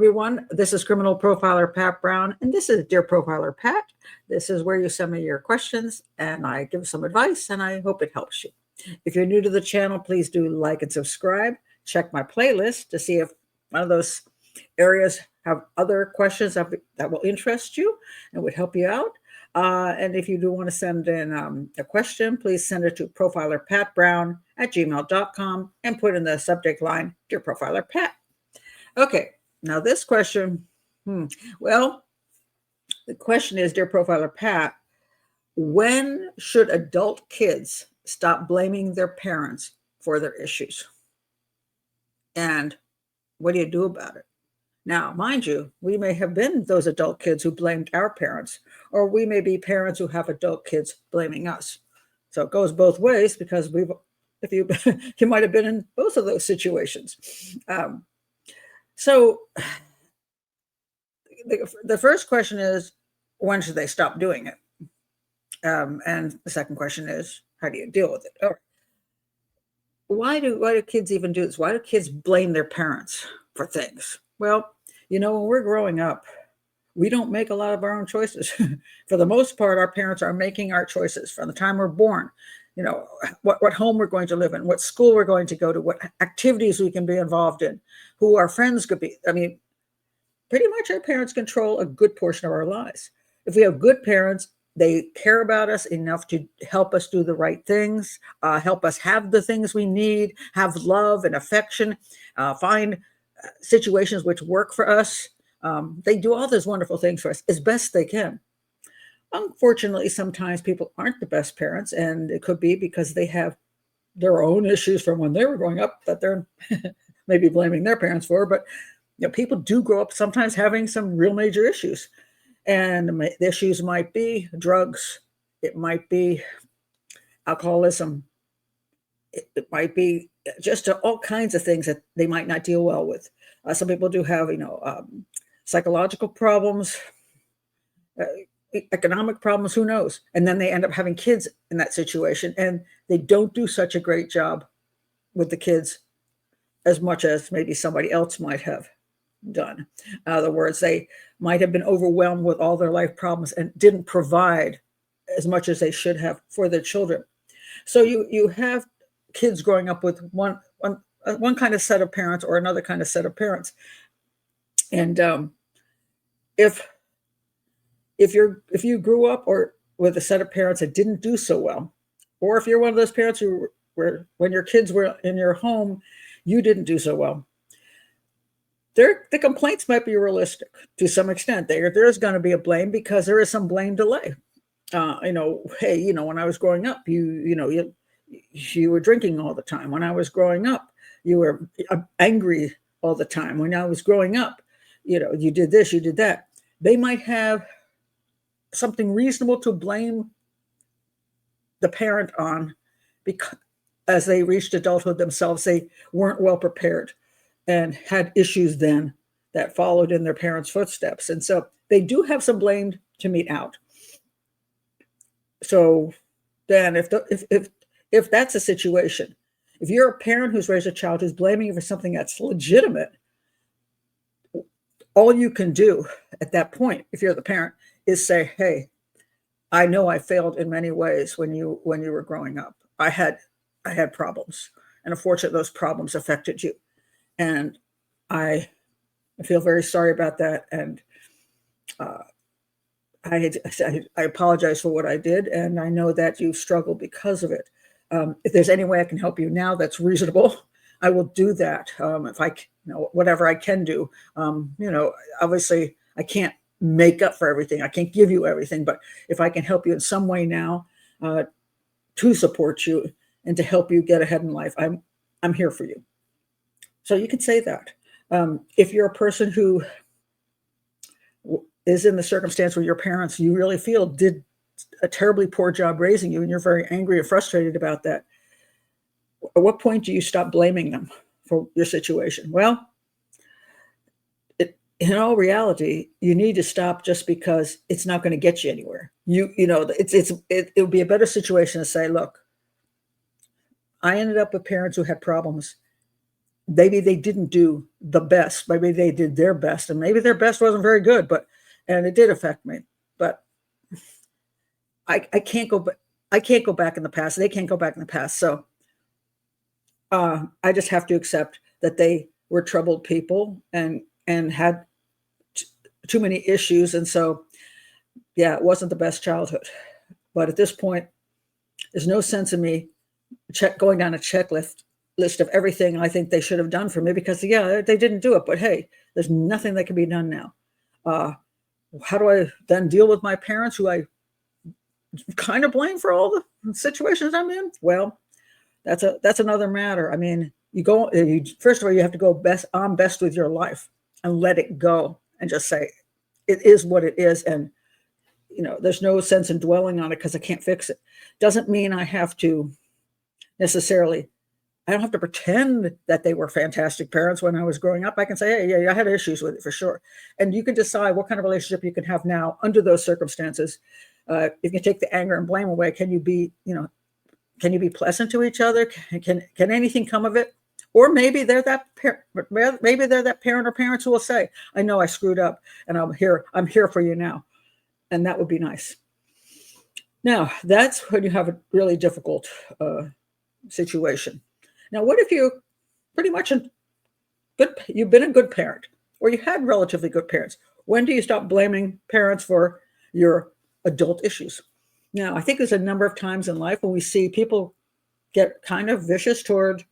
everyone. This is Criminal Profiler Pat Brown, and this is Dear Profiler Pat. This is where you send me your questions, and I give some advice, and I hope it helps you. If you're new to the channel, please do like and subscribe. Check my playlist to see if one of those areas have other questions that will interest you and would help you out. And if you do want to send in a question, please send it to profilerpatbrown@gmail.com and put in the subject line, Dear Profiler Pat. Okay, now this question, well, the question is, Dear Profiler Pat, when should adult kids stop blaming their parents for their issues? And what do you do about it? Now, mind you, we may have been those adult kids who blamed our parents, or we may be parents who have adult kids blaming us. So it goes both ways because you might have been in both of those situations. So the first question is, when should they stop doing it? And the second question is, how do you deal with it? Or why do kids even do this? Why do kids blame their parents for things? Well, when we're growing up, we don't make a lot of our own choices. For the most part, our parents are making our choices from the time we're born. What home we're going to live in, what school we're going to go to, what activities we can be involved in, who our friends could be. I mean, pretty much our parents control a good portion of our lives. If we have good parents, they care about us enough to help us do the right things, help us have the things we need, have love and affection, find situations which work for us. They do all those wonderful things for us as best they can. Unfortunately, sometimes people aren't the best parents, and it could be because they have their own issues from when they were growing up that they're maybe blaming their parents for. But people do grow up sometimes having some real major issues. And the issues might be drugs. It might be alcoholism. It might be just all kinds of things that they might not deal well with. Some people do have, psychological problems, economic problems, who knows? And then they end up having kids in that situation, and they don't do such a great job with the kids as much as maybe somebody else might have done. In other words, they might have been overwhelmed with all their life problems and didn't provide as much as they should have for their children. So you have kids growing up with one kind of set of parents or another kind of set of parents. And if you grew up or with a set of parents that didn't do so well, or if you're one of those parents who were, when your kids were in your home, you didn't do so well, the complaints might be realistic to some extent. There's going to be a blame because there is some blame delay. Hey, when I was growing up, you were drinking all the time. When I was growing up, you were angry all the time. When I was growing up, you did this, you did that. They might have something reasonable to blame the parent on because as they reached adulthood themselves, they weren't well prepared and had issues then that followed in their parents' footsteps. And so they do have some blame to mete out. So then if that's a situation, if you're a parent who's raised a child who's blaming you for something that's legitimate, all you can do at that point, if you're the parent, is say, hey, I know I failed in many ways when you were growing up. I had problems, and unfortunately those problems affected you. And I feel very sorry about that. And I apologize for what I did. And I know that you struggled because of it. If there's any way I can help you now that's reasonable, I will do that. If I, whatever I can do, obviously I can't make up for everything. I can't give you everything, but if I can help you in some way now to support you and to help you get ahead in life, I'm here for you. So you can say that. If you're a person who is in the circumstance where your parents, you really feel, did a terribly poor job raising you, and you're very angry and frustrated about that, at what point do you stop blaming them for your situation? Well, in all reality, you need to stop just because it's not going to get you anywhere. It would be a better situation to say, look, I ended up with parents who had problems. maybe they didn't do the best. Maybe they did their best, and maybe their best wasn't very good, and it did affect me. But I can't go back. I can't go back in the past. They can't go back in the past. So I just have to accept that they were troubled people and had t- too many issues, and so yeah, it wasn't the best childhood. But at this point, there's no sense in me going down a checklist list of everything I think they should have done for me, because yeah, they didn't do it. But hey, there's nothing that can be done now. Uh, how do I then deal with my parents, who I kind of blame for all the situations I'm in? Well, that's another matter. I mean, first of all, you have to go best with your life and let it go and just say it is what it is, and there's no sense in dwelling on it because I can't fix it. Doesn't mean I have to necessarily. I don't have to pretend that they were fantastic parents when I was growing up. I can say, hey, yeah, I had issues with it for sure. And you can decide what kind of relationship you can have now under those circumstances. If you take the anger and blame away, can you be pleasant to each other? Can anything come of it? Or maybe they're that maybe they're that parent or parents who will say, I know I screwed up and I'm here for you now. And that would be nice. Now, that's when you have a really difficult situation. Now, what if you pretty much you've been a good parent, or you had relatively good parents? When do you stop blaming parents for your adult issues? Now, I think there's a number of times in life when we see people get kind of vicious toward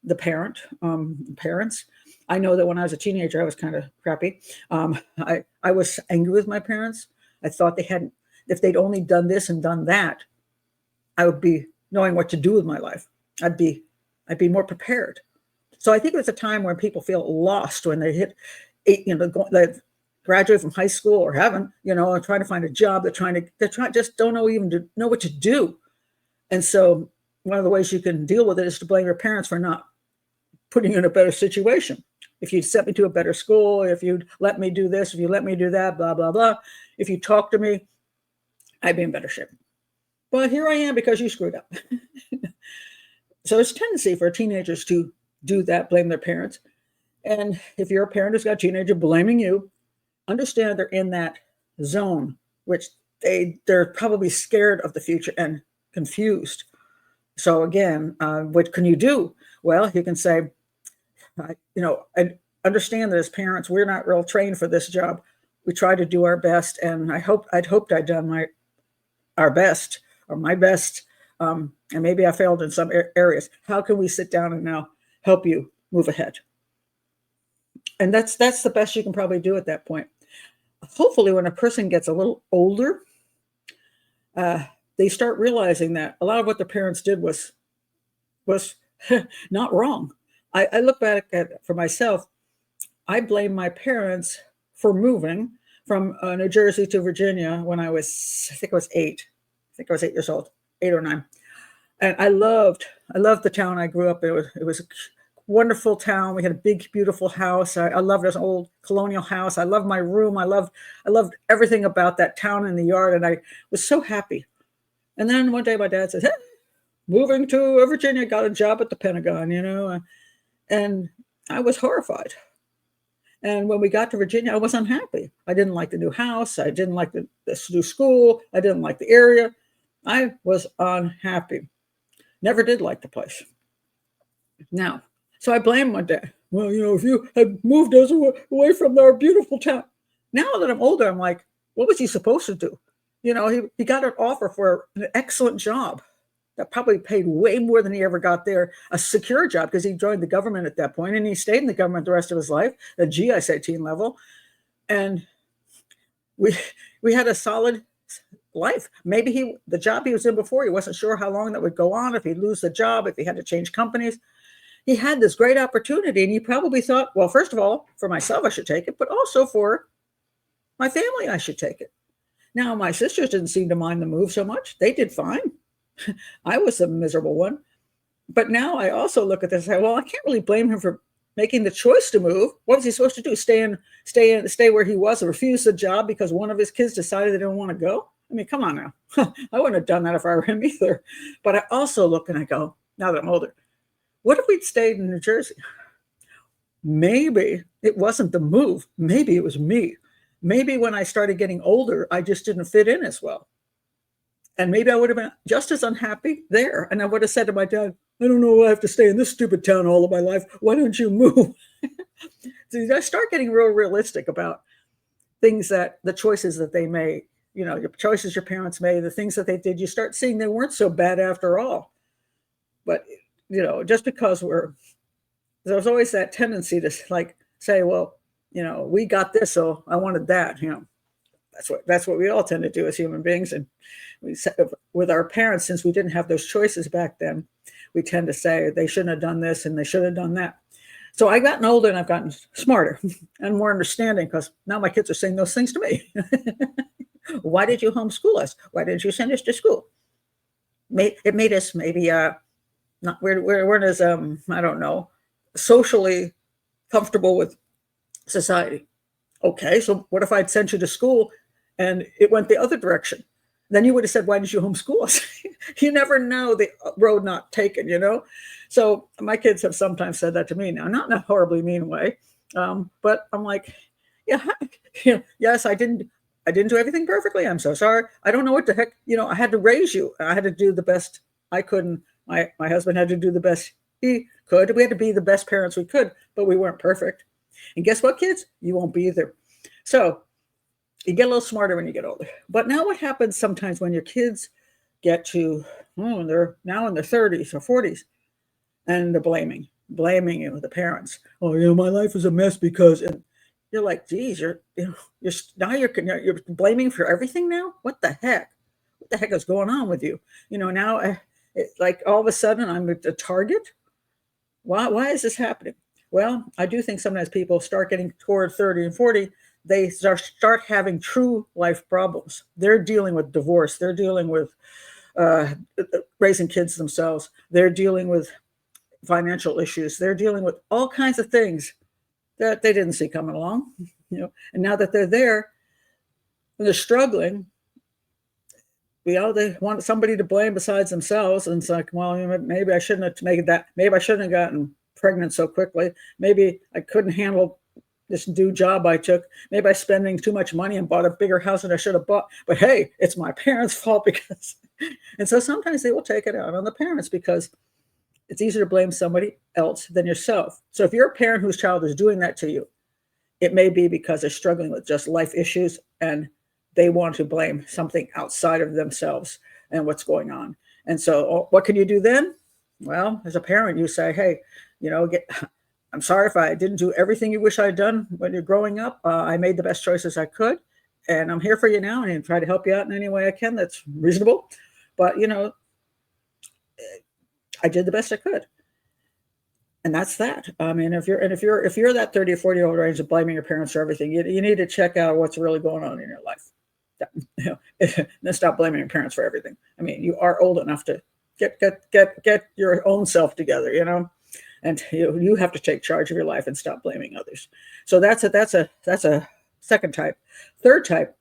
the parents. I know that when I was a teenager, I was kind of crappy. I was angry with my parents. I thought if they'd only done this and done that, I would be knowing what to do with my life. I'd be more prepared. So I think it was a time where people feel lost when they hit they graduate from high school or haven't, and trying to find a job. Just don't know what to do. And so one of the ways you can deal with it is to blame your parents for not putting you in a better situation. If you'd sent me to a better school, if you'd let me do this, if you let me do that, blah, blah, blah. If you talk to me, I'd be in better shape. But here I am because you screwed up. So it's a tendency for teenagers to do that, blame their parents. And if you're a parent who's got a teenager blaming you, understand they're in that zone, which they're probably scared of the future and confused. So again, what can you do? Well, you can say, I understand that as parents, we're not real trained for this job. We try to do our best, and I'd hoped I'd done our best or my best, and maybe I failed in some areas. How can we sit down and now help you move ahead? And that's the best you can probably do at that point. Hopefully, when a person gets a little older, they start realizing that a lot of what their parents did was not wrong. I look back for myself. I blame my parents for moving from New Jersey to Virginia when I think I was 8. I think I was 8 years old, 8 or 9. And I loved the town I grew up in. It was a wonderful town. We had a big, beautiful house. I loved this old colonial house. I loved my room. I loved everything about that town and the yard. And I was so happy. And then one day my dad says, hey, moving to Virginia, got a job at the Pentagon, and I was horrified. And when we got to Virginia, I was unhappy. I didn't like the new house. I didn't like the new school. I didn't like the area. I was unhappy. Never did like the place. Now, so I blame my dad. Well, if you had moved us away from our beautiful town. Now that I'm older, I'm like, what was he supposed to do? He got an offer for an excellent job that probably paid way more than he ever got there, a secure job, because he joined the government at that point, and he stayed in the government the rest of his life, at GS-18 level. And we had a solid life. Maybe the job he was in before, he wasn't sure how long that would go on, if he'd lose the job, if he had to change companies. He had this great opportunity, and he probably thought, well, first of all, for myself, I should take it, but also for my family, I should take it. Now, my sisters didn't seem to mind the move so much. They did fine. I was the miserable one. But now I also look at this and say, well, I can't really blame him for making the choice to move. What was he supposed to do? Stay where he was and refuse the job because one of his kids decided they didn't want to go? I mean, come on now. I wouldn't have done that if I were him either. But I also look and I go, now that I'm older, what if we'd stayed in New Jersey? maybe it wasn't the move. Maybe it was me. Maybe when I started getting older, I just didn't fit in as well. And maybe I would have been just as unhappy there. And I would have said to my dad, I don't know why I have to stay in this stupid town all of my life. Why don't you move? So I start getting real realistic about things, that the choices that they made, your choices your parents made, the things that they did, you start seeing they weren't so bad after all. But, just because there's always that tendency to like say, well, we got this, so I wanted that, that's what we all tend to do as human beings. And with our parents, since we didn't have those choices back then, we tend to say they shouldn't have done this and they should have done that. So I've gotten older and I've gotten smarter and more understanding, because now my kids are saying those things to me. Why did you homeschool us? Why didn't you send us to school? It made us maybe not we weren't as I don't know, socially comfortable with society. Okay, so what if I'd sent you to school and it went the other direction? Then you would have said, why didn't you homeschool us? You never know the road not taken, So my kids have sometimes said that to me now, not in a horribly mean way. But I'm like, yeah, yes, I didn't do everything perfectly. I'm so sorry. I don't know what the heck, I had to raise you. I had to do the best I could. And my husband had to do the best he could. We had to be the best parents we could, but we weren't perfect. And guess what, kids? You won't be either. So you get a little smarter when you get older. But now what happens sometimes when your kids get to, they're now in their 30s or 40s, and they're blaming you, the parents. Oh, my life is a mess because, and you're like, geez, you're blaming for everything now? What the heck? What the heck is going on with you? Now it's like all of a sudden I'm a target. Why is this happening? Well, I do think sometimes people start getting toward 30 and 40, they start having true life problems. They're dealing with divorce. They're dealing with raising kids themselves. They're dealing with financial issues. They're dealing with all kinds of things that they didn't see coming along. And now that they're there, and they're struggling, they want somebody to blame besides themselves. And it's like, well, maybe I shouldn't have made that. Maybe I shouldn't have gotten pregnant so quickly. Maybe I couldn't handle this new job I took. Maybe I spending too much money and bought a bigger house than I should have bought. But hey, it's my parents' fault because. And so sometimes they will take it out on the parents because it's easier to blame somebody else than yourself. So if you're a parent whose child is doing that to you, it may be because they're struggling with just life issues and they want to blame something outside of themselves and what's going on. And so what can you do then? Well, as a parent, you say, hey, I'm sorry if I didn't do everything you wish I'd done when you're growing up. I made the best choices I could, and I'm here for you now and try to help you out in any way I can that's reasonable. But, I did the best I could. And that's that. I mean, if you're that 30 or 40-year-old range of blaming your parents for everything, you need to check out what's really going on in your life. Then stop blaming your parents for everything. I mean, you are old enough to get your own self together, and you have to take charge of your life and stop blaming others. So that's a second type. Third type,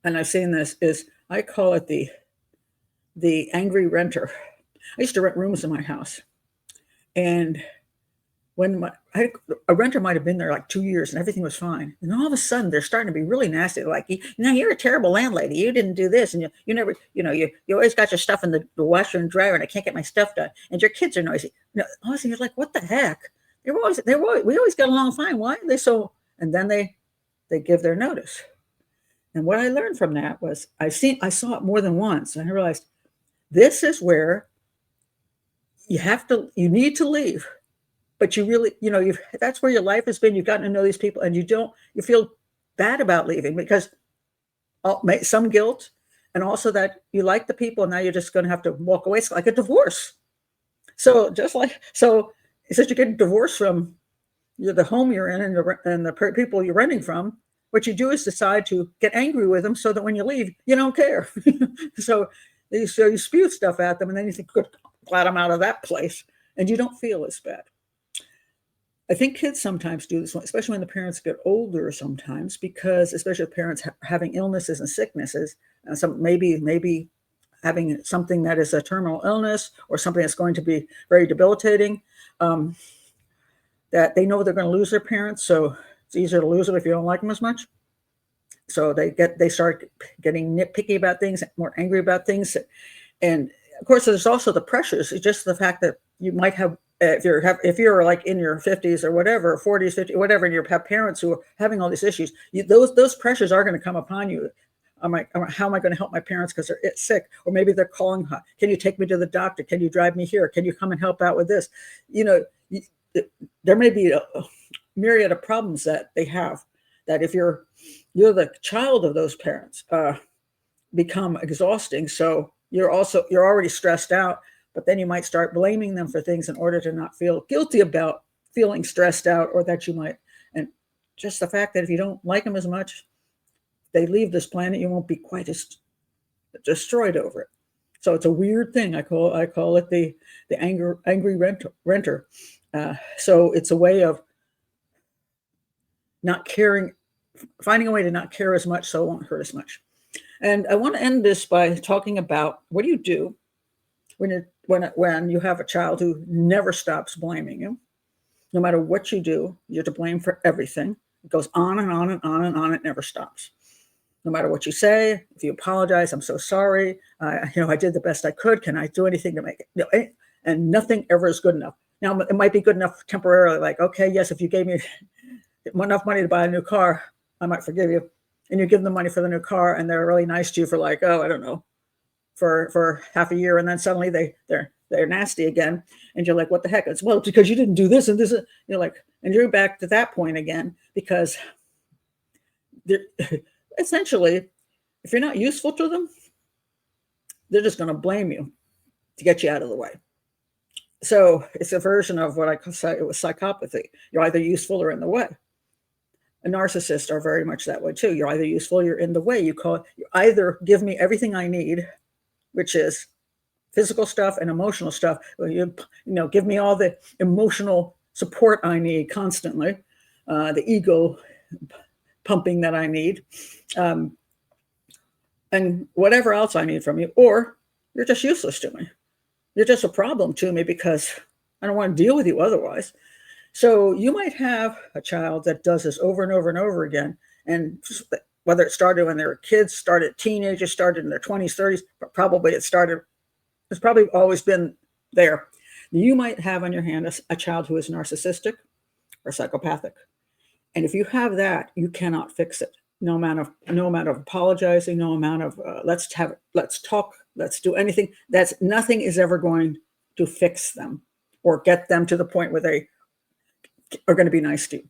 and I've seen this, is I call it the angry renter. I used to rent rooms in my house, and when a renter might have been there like 2 years and everything was fine, and all of a sudden they're starting to be really nasty. Like, you're a terrible landlady. You didn't do this, and you never, you always got your stuff in the washer and dryer, and I can't get my stuff done. And your kids are noisy. Honestly, you're like, what the heck? We always got along fine. Why are they so? And then they give their notice. And what I learned from that was I saw it more than once, and I realized this is where you need to leave. But you really, that's where your life has been. You've gotten to know these people, and you feel bad about leaving because some guilt, and also that you like the people, and now you're just going to have to walk away. It's like a divorce. So since you're getting divorced from the home you're in and the people you're renting from, what you do is decide to get angry with them so that when you leave, you don't care. So you spew stuff at them, and then you think, good, glad I'm out of that place, and you don't feel as bad. I think kids sometimes do this, especially when the parents get older sometimes, because especially if parents having illnesses and sicknesses, some maybe having something that is a terminal illness or something that's going to be very debilitating. that they know they're going to lose their parents, so it's easier to lose them if you don't like them as much. So they start getting nitpicky about things, more angry about things, and of course, there's also the pressures. It's just the fact that you might have if you're like in your 50s or whatever, 40s, 50s, whatever, and you have parents who are having all these issues. Those pressures are going to come upon you. How am I going to help my parents because they're sick, or maybe they're calling? Can you take me to the doctor? Can you drive me here? Can you come and help out with this? You know, there may be a myriad of problems that they have. That if you're the child of those parents, become exhausting. So you're already stressed out, but then you might start blaming them for things in order to not feel guilty about feeling stressed out, or that you might. And just the fact that if you don't like them as much, they leave this planet, you won't be quite as destroyed over it. So it's a weird thing. I call it the angry renter. So it's a way of not caring, finding a way to not care as much, so it won't hurt as much. And I want to end this by talking about what do you do when you have a child who never stops blaming you. No matter what you do, you're to blame for everything. It goes on and on and on and on. It never stops. No matter what you say, if you apologize, I'm so sorry. I did the best I could. Can I do anything to make it? And nothing ever is good enough. Now, it might be good enough temporarily, like, okay, yes, if you gave me enough money to buy a new car, I might forgive you. And you give them money for the new car, and they're really nice to you for like, I don't know, for half a year, and then suddenly they're nasty again, and you're like, what the heck? It's because you didn't do this and this. You're like, and you're back to that point again, because essentially, if you're not useful to them, they're just going to blame you to get you out of the way. So it's a version of what I call psychopathy. You're either useful or in the way. A narcissist are very much that way too. You're either useful, you're in the way. You either give me everything I need, which is physical stuff and emotional stuff. Give me all the emotional support I need constantly, the ego pumping that I need, and whatever else I need from you, or you're just useless to me. You're just a problem to me because I don't want to deal with you otherwise. So you might have a child that does this over and over and over again. And whether it started when they were kids, started teenagers, started in their 20s, 30s, but probably it's probably always been there. You might have on your hand a child who is narcissistic or psychopathic. And if you have that, you cannot fix it. No amount of apologizing, no amount of let's talk, let's do anything. Nothing is ever going to fix them or get them to the point where they are going to be nice to you.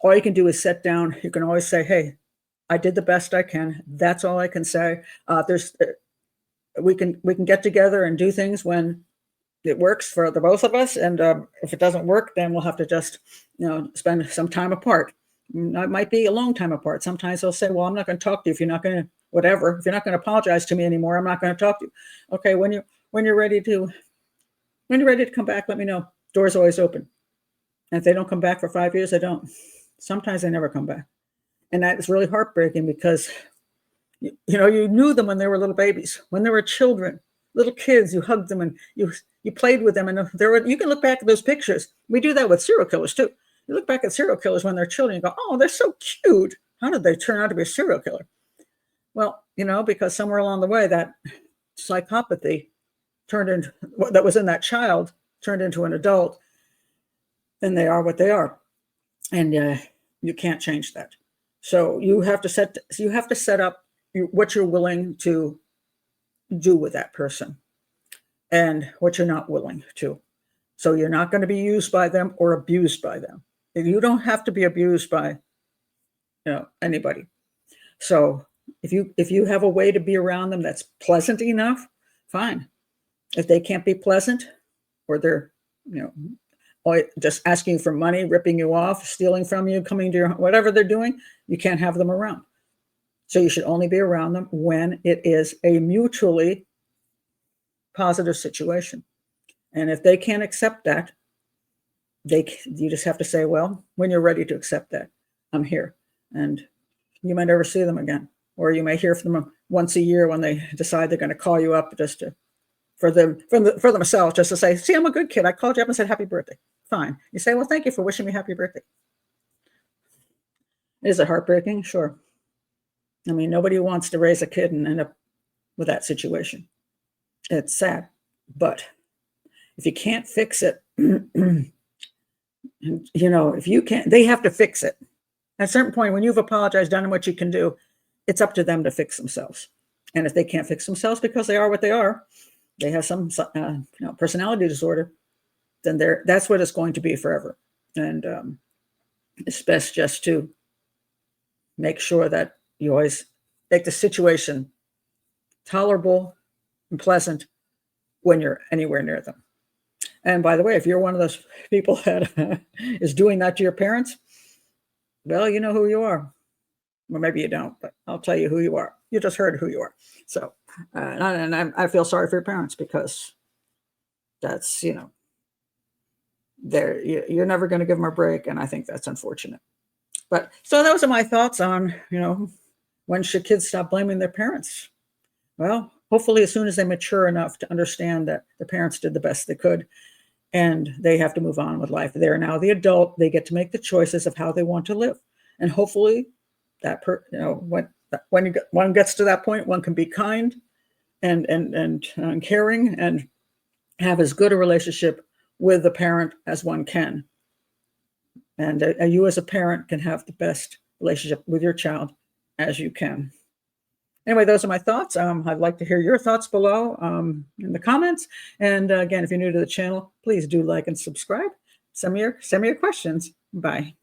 All you can do is sit down. You can always say, hey, I did the best I can. That's all I can say. We can get together and do things when it works for the both of us. And if it doesn't work, then we'll have to just, spend some time apart. It might be a long time apart. Sometimes they'll say, well, I'm not going to talk to you if you're not going to, whatever. If you're not going to apologize to me anymore, I'm not going to talk to you. Okay, when you're ready to come back, let me know. Door's always open. And if they don't come back for 5 years, they don't. Sometimes they never come back. And that is really heartbreaking because, you knew them when they were little babies, when they were children, little kids. You hugged them and you played with them. And you can look back at those pictures. We do that with serial killers too. You look back at serial killers when they're children and go, oh, they're so cute. How did they turn out to be a serial killer? Well, because somewhere along the way, that psychopathy that was in that child turned into an adult. And they are what they are. And you can't change that. So you have to set up what you're willing to do with that person and what you're not willing to. So you're not going to be used by them or abused by them. You don't have to be abused by anybody. So if you have a way to be around them that's pleasant enough, fine. If they can't be pleasant, or they're just asking for money, ripping you off, stealing from you, coming to your whatever they're doing, you can't have them around. So you should only be around them when it is a mutually positive situation. And if they can't accept that, you just have to say, well, when you're ready to accept that, I'm here. And you might never see them again. Or you may hear from them once a year when they decide they're going to call you up just for themselves, just to say, see, I'm a good kid. I called you up and said, happy birthday. fine. You say, well, thank you for wishing me happy birthday. Is it heartbreaking? Sure. I mean, nobody wants to raise a kid and end up with that situation. It's sad. But if you can't fix it, if you can't, they have to fix it. At a certain point, when you've apologized, done what you can do, it's up to them to fix themselves. And if they can't fix themselves because they are what they are, they have some personality disorder, then that's what it's going to be forever. And it's best just to make sure that you always make the situation tolerable and pleasant when you're anywhere near them. And by the way, if you're one of those people that is doing that to your parents, well, you know who you are. Well, maybe you don't, but I'll tell you who you are. You just heard who you are. So, I feel sorry for your parents because that's, you're never going to give them a break. And I think that's unfortunate. But so those are my thoughts on, when should kids stop blaming their parents? Well, hopefully as soon as they mature enough to understand that the parents did the best they could and they have to move on with life. They're now the adult. They get to make the choices of how they want to live. And hopefully that, when one gets to that point, one can be kind and caring and have as good a relationship with the parent as one can. And you as a parent can have the best relationship with your child as you can. Anyway, those are my thoughts. I'd like to hear your thoughts below in the comments. And again, if you're new to the channel, please do like and subscribe. Send me your questions. Bye.